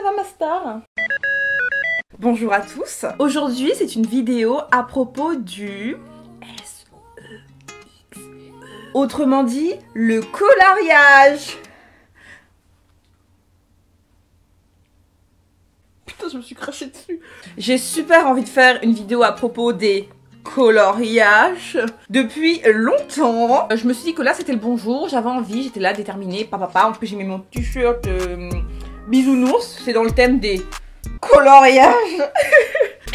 va ma star? Bonjour à tous. Aujourd'hui c'est une vidéo à propos du SEXE. Autrement dit, le coloriage. Putain, je me suis craché dessus. J'ai super envie de faire une vidéo à propos des coloriages depuis longtemps. Je me suis dit que là c'était le bon jour, j'avais envie, j'étais là déterminée, papa. En plus j'ai mis mon t-shirt bisounours, c'est dans le thème des coloriages.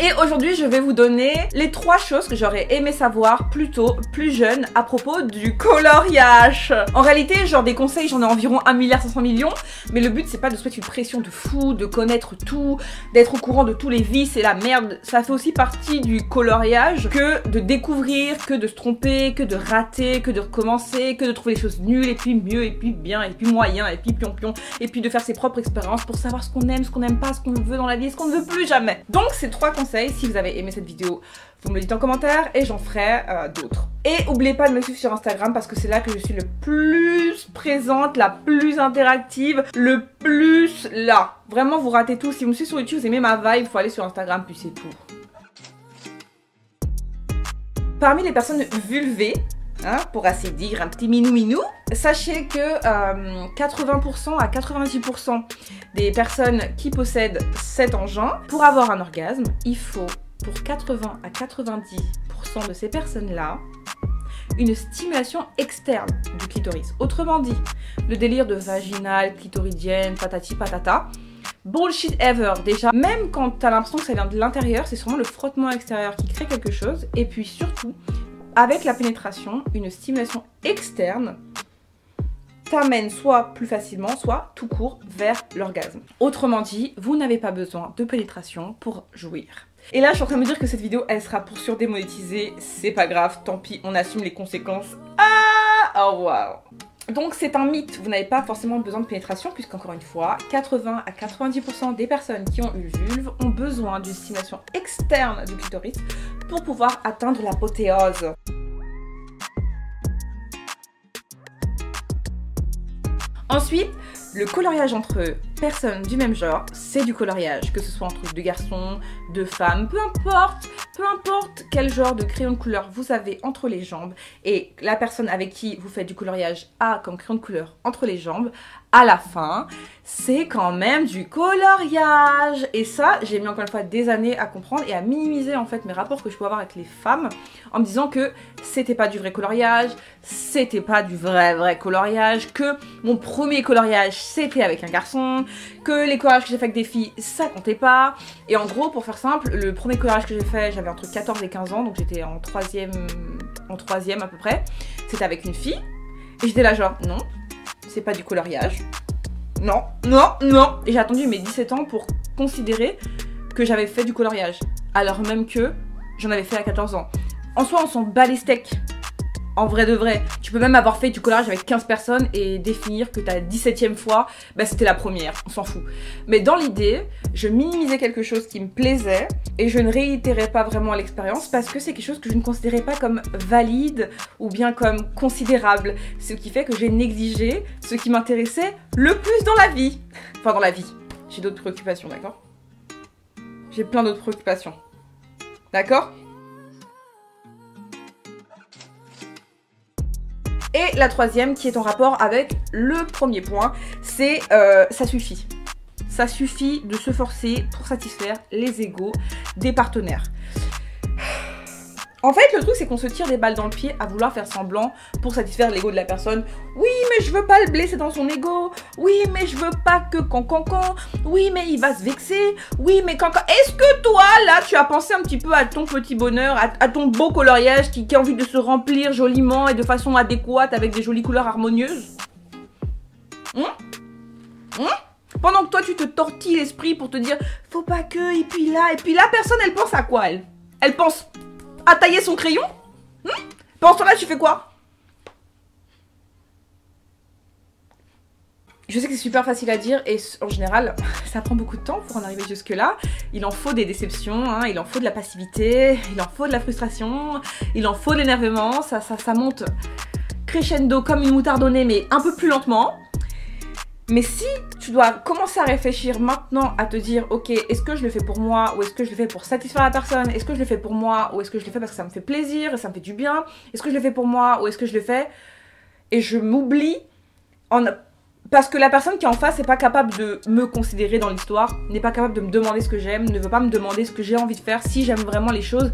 Et aujourd'hui je vais vous donner les 3 choses que j'aurais aimé savoir plus tôt, plus jeune, à propos du coloriage. En réalité, genre des conseils, j'en ai environ 1,5 milliard, mais le but c'est pas de se mettre une pression de fou, de connaître tout, d'être au courant de tous les vices et la merde. Ça fait aussi partie du coloriage que de découvrir, que de se tromper, que de rater, que de recommencer, que de trouver les choses nulles, et puis mieux, et puis bien, et puis moyen, et puis pion-pion, et puis de faire ses propres expériences pour savoir ce qu'on aime, ce qu'on n'aime pas, ce qu'on veut dans la vie et ce qu'on ne veut plus jamais. Donc ces 3 conseils, si vous avez aimé cette vidéo, vous me le dites en commentaire et j'en ferai d'autres. Et n'oubliez pas de me suivre sur Instagram parce que c'est là que je suis le plus présente, la plus interactive, le plus là. Vraiment, vous ratez tout. Si vous me suivez sur YouTube, vous aimez ma vibe, il faut aller sur Instagram, puis c'est tout. Parmi les personnes vulvées, hein, pour ainsi dire, un petit minou-minou, sachez que 80% à 90% des personnes qui possèdent cet engin, pour avoir un orgasme, il faut, pour 80 à 90% de ces personnes-là, une stimulation externe du clitoris. Autrement dit, le délire de vaginal, clitoridienne, patati patata, bullshit ever. Déjà, même quand t'as l'impression que ça vient de l'intérieur, c'est sûrement le frottement extérieur qui crée quelque chose. Et puis surtout, avec la pénétration, une stimulation externe t'amène soit plus facilement, soit tout court vers l'orgasme. Autrement dit, vous n'avez pas besoin de pénétration pour jouir. Et là, je suis en train de me dire que cette vidéo, elle sera pour sûr démonétisée. C'est pas grave, tant pis, on assume les conséquences. Ah, oh waouh. Donc c'est un mythe, vous n'avez pas forcément besoin de pénétration puisqu'encore une fois, 80 à 90% des personnes qui ont une vulve ont besoin d'une stimulation externe du clitoris pour pouvoir atteindre l'apothéose. Ensuite, le coloriage entre personnes du même genre, c'est du coloriage, que ce soit entre 2 garçons, 2 femmes, peu importe quel genre de crayon de couleur vous avez entre les jambes et la personne avec qui vous faites du coloriage a comme crayon de couleur entre les jambes, à la fin, c'est quand même du coloriage. Et ça, j'ai mis encore une fois des années à comprendre et à minimiser en fait mes rapports que je pouvais avoir avec les femmes en me disant que c'était pas du vrai coloriage, c'était pas du vrai coloriage, que mon premier coloriage c'était avec un garçon, que les coloriages que j'ai fait avec des filles ça comptait pas. Et en gros, pour faire simple, le premier coloriage que j'ai fait, j'avais entre 14 et 15 ans, donc j'étais en troisième à peu près, c'était avec une fille et j'étais là genre non, c'est pas du coloriage. Non. Et j'ai attendu mes 17 ans pour considérer que j'avais fait du coloriage. Alors même que j'en avais fait à 14 ans. En soi, on s'en bat les steaks. En vrai de vrai. Tu peux même avoir fait du coloriage avec 15 personnes et définir que ta 17e fois, bah c'était la première. On s'en fout. Mais dans l'idée, je minimisais quelque chose qui me plaisait et je ne réitérais pas vraiment l'expérience parce que c'est quelque chose que je ne considérais pas comme valide ou bien comme considérable. Ce qui fait que j'ai négligé ce qui m'intéressait le plus dans la vie. Enfin dans la vie. J'ai d'autres préoccupations, d'accord? J'ai plein d'autres préoccupations. D'accord? Et la troisième qui est en rapport avec le premier point, c'est ça suffit. Ça suffit de se forcer pour satisfaire les égos des partenaires. En fait, le truc, c'est qu'on se tire des balles dans le pied à vouloir faire semblant pour satisfaire l'ego de la personne. Oui, mais je veux pas le blesser dans son ego. Oui, mais je veux pas que quand. Oui, mais il va se vexer. Oui, mais quand. Est-ce que toi, là, tu as pensé un petit peu à ton petit bonheur, à ton beau coloriage qui a envie de se remplir joliment et de façon adéquate avec des jolies couleurs harmonieuses? Pendant que toi, tu te tortilles l'esprit pour te dire, faut pas que, et puis la personne, elle pense à quoi, elle? Elle pense à tailler son crayon? Pendant ce temps-là, tu fais quoi? Je sais que c'est super facile à dire et en général, ça prend beaucoup de temps pour en arriver jusque-là. Il en faut des déceptions, hein, il en faut de la passivité, il en faut de la frustration, il en faut de l'énervement. Ça monte crescendo comme une moutarde au nez, mais un peu plus lentement. Mais si tu dois commencer à réfléchir maintenant à te dire, ok, est-ce que je le fais pour moi ou est-ce que je le fais pour satisfaire la personne? Est-ce que je le fais pour moi ou est-ce que je le fais parce que ça me fait plaisir et ça me fait du bien? Est-ce que je le fais pour moi ou est-ce que je le fais et je m'oublie parce que la personne qui est en face n'est pas capable de me considérer dans l'histoire, n'est pas capable de me demander ce que j'aime, ne veut pas me demander ce que j'ai envie de faire, si j'aime vraiment les choses.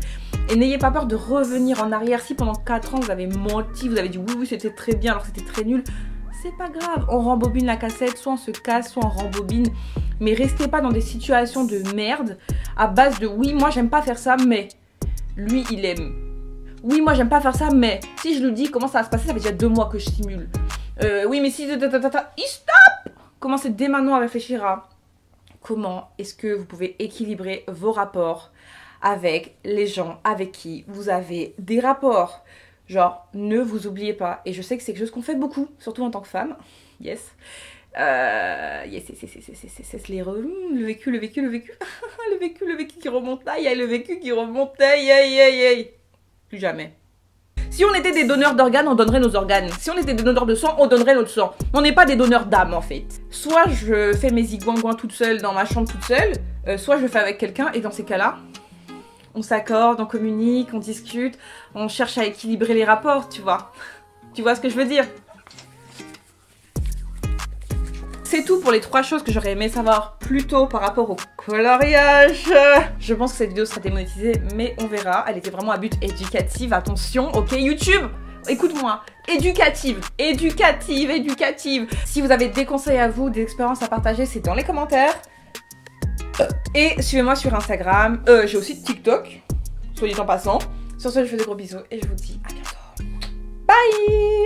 Et n'ayez pas peur de revenir en arrière. Si pendant 4 ans vous avez menti, vous avez dit oui c'était très bien alors que c'était très nul, c'est pas grave, on rembobine la cassette, soit on se casse, soit on rembobine. Mais restez pas dans des situations de merde à base de oui moi j'aime pas faire ça mais lui il aime. Oui moi j'aime pas faire ça mais si je lui dis comment ça va se passer, ça fait déjà 2 mois que je simule. Oui mais si... Stop. Commencez dès maintenant à réfléchir à comment est-ce que vous pouvez équilibrer vos rapports avec les gens avec qui vous avez des rapports. Genre, ne vous oubliez pas. Et je sais que c'est quelque chose qu'on fait beaucoup, surtout en tant que femme. Yes. Yes, le vécu. Le vécu qui remonte. Aïe, le vécu qui remonte. Aïe. Plus jamais. Si on était des donneurs d'organes, on donnerait nos organes. Si on était des donneurs de sang, on donnerait notre sang. On n'est pas des donneurs d'âme, en fait. Soit je fais mes zigouingouins toute seule dans ma chambre toute seule, soit je le fais avec quelqu'un, et dans ces cas-là, on s'accorde, on communique, on discute, on cherche à équilibrer les rapports, tu vois. Tu vois ce que je veux dire? C'est tout pour les 3 choses que j'aurais aimé savoir plus tôt par rapport au coloriage. Je pense que cette vidéo sera démonétisée, mais on verra. Elle était vraiment à but éducatif, attention, ok YouTube, écoute-moi, éducative. Si vous avez des conseils à vous, des expériences à partager, c'est dans les commentaires. Et suivez-moi sur Instagram, j'ai aussi TikTok, soit dit en passant. Sur ce, je vous fais des gros bisous et je vous dis à bientôt. Bye!